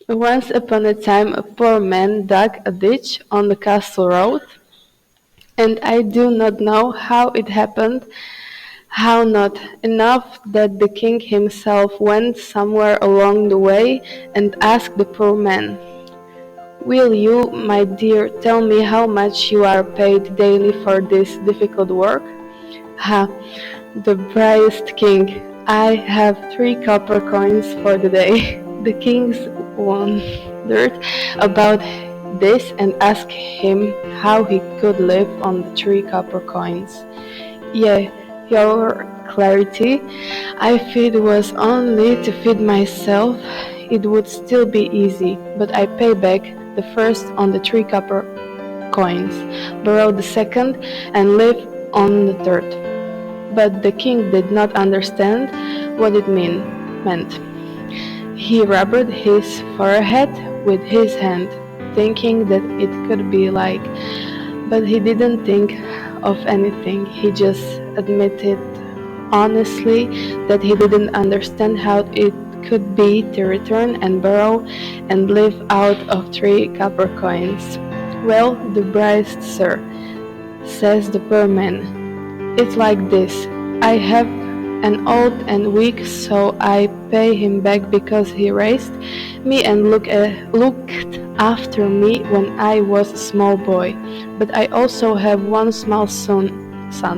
Once upon a time a poor man dug a ditch on the castle road, and I do not know how it happened, how not enough that the king himself went somewhere along the way and asked the poor man, "Will you, my dear, tell me how much you are paid daily for this difficult work?" Ha, the brightest king, "I have 3 copper coins for the day." The king wondered about this and asked him how he could live on the 3 copper coins. "Yeah, your clarity, if it was only to feed myself, it would still be easy, but I pay back the first on the 3 copper coins, borrow the second, and live on the third." But the king did not understand what it meant. He rubbed his forehead with his hand, thinking that it could be like, but he didn't think of anything. He just admitted honestly that he didn't understand how it could be to return and borrow and live out of 3 copper coins. "Well, the brightest sir," says the poor man, "it's like this. I have an old and weak, so I pay him back because he raised me and looked after me when I was a small boy. But I also have one small son.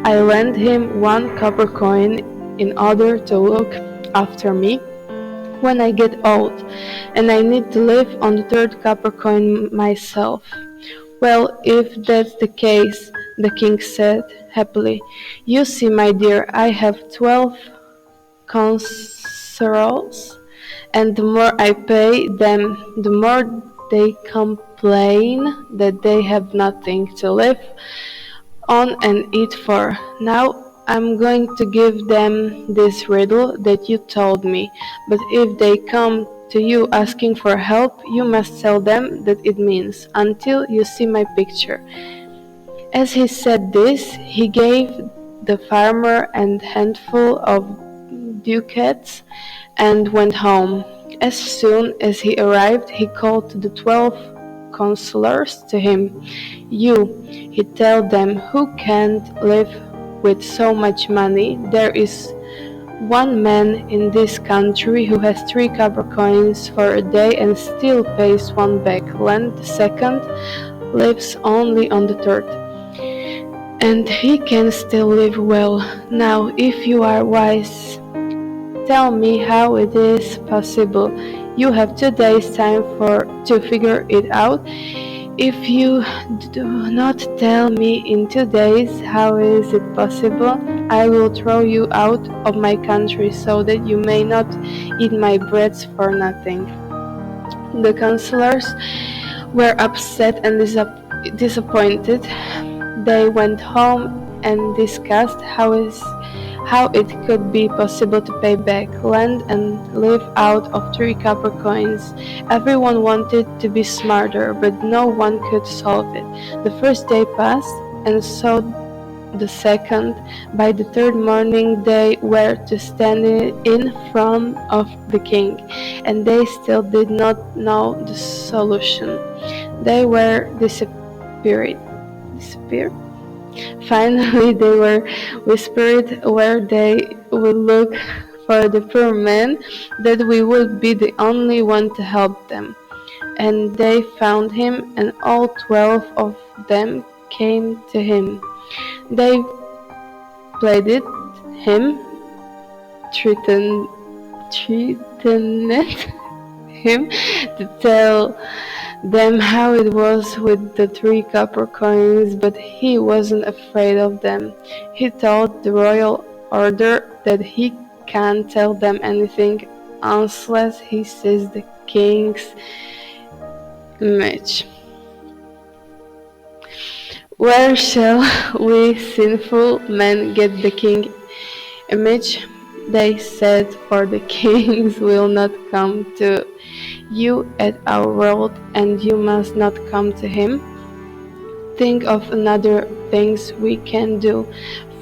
I lend him 1 copper coin in order to look after me when I get old, and I need to live on the 3rd copper coin myself." "Well, if that's the case," the king said happily, "you see, my dear, I have 12 consorts, and the more I pay them, the more they complain that they have nothing to live on and eat for. Now I'm going to give them this riddle that you told me, but if they come to you asking for help, you must tell them that it means, 'Until you see my picture.'" As he said this, he gave the farmer a handful of ducats and went home. As soon as he arrived, he called the 12 counselors to him. "You," he told them, "who can't live with so much money, there is one man in this country who has 3 copper coins for a day and still pays one back, lend the second, lives only on the third, and he can still live well. Now, if you are wise, tell me how it is possible. You have 2 days' time to figure it out. If you do not tell me in 2 days how is it possible, I will throw you out of my country so that you may not eat my bread for nothing." The counselors were upset and disappointed. They went home and discussed how it could be possible to pay back, lend, and live out of 3 copper coins. Everyone wanted to be smarter, but no one could solve it. The first day passed, and so the second. By the third morning they were to stand in front of the king, and they still did not know the solution. They were disappeared. Finally, they were whispered where they would look for the poor man, that we would be the only one to help them. And they found him, and all 12 of them came to him. They pleaded him, threatened him to tell them how it was with the 3 copper coins, but he wasn't afraid of them. He told the royal order that he can't tell them anything unless he sees the king's image. "Where shall we sinful men get the king's image?" they said, "for the kings will not come to you at our world, and you must not come to him. Think of another things we can do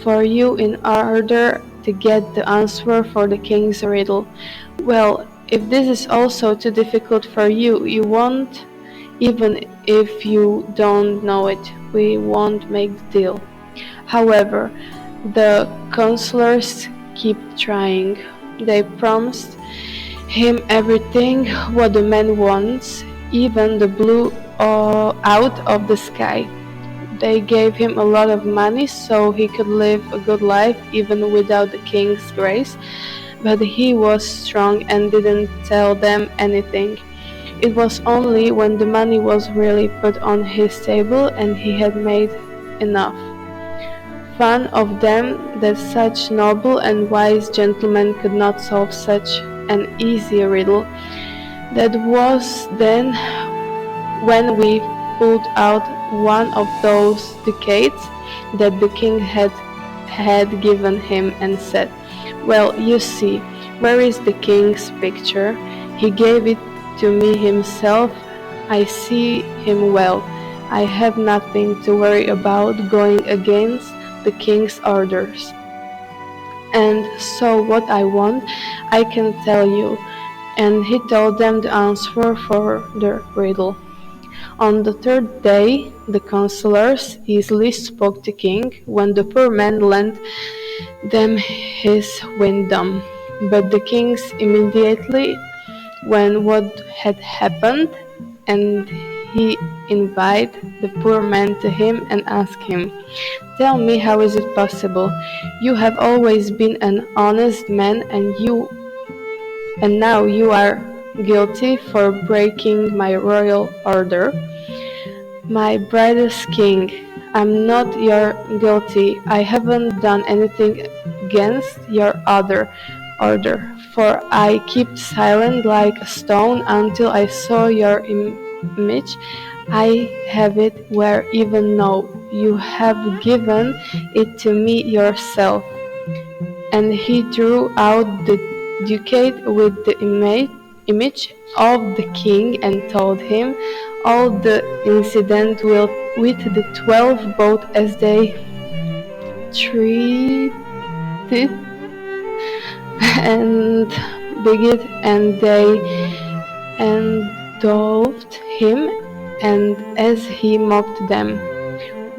for you in order to get the answer for the king's riddle." "Well, If this is also too difficult for you, you won't, even if you don't know it, we won't make the deal. However, the counselors keep trying. They promised him everything what the man wants, even the blue out of the sky. They gave him a lot of money so he could live a good life even without the king's grace, but he was strong and didn't tell them anything. It was only when the money was really put on his table and he had made enough fun of them that such noble and wise gentlemen could not solve such an easy riddle. That was then when we pulled out one of those ducats that the king had given him and said, "Well, you see, where is the king's picture? He gave it to me himself. I see him well. I have nothing to worry about going against the king's orders. And so what I want, I can tell you." And he told them the answer for the riddle. On the third day, the counselors easily spoke to king when the poor man lent them his wisdom. But the kings immediately, when what had happened, and he invited the poor man to him and asked him, "Tell me, how is it possible? You have always been an honest man, and now you are guilty for breaking my royal order." "My brightest king, I'm not your guilty. I haven't done anything against your order, for I kept silent like a stone until I saw your image. I have it where even now you have given it to me yourself." And he drew out the ducat with the image of the king and told him all the incident with the 12 both as they treated and begged, and they endowed him, and as he mocked them.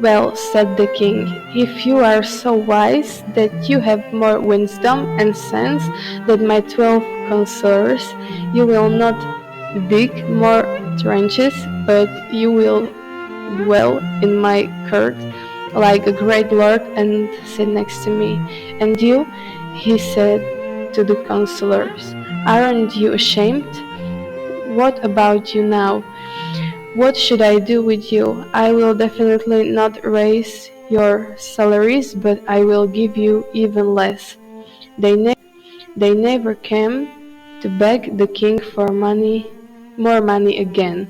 "Well," said the king, "if you are so wise that you have more wisdom and sense than my 12 counselors, you will not dig more trenches, but you will dwell in my court like a great lord and sit next to me. And you," he said to the counselors, "aren't you ashamed? What about you now? What should I do with you? I will definitely not raise your salaries, but I will give you even less." They never came to beg the king for more money again.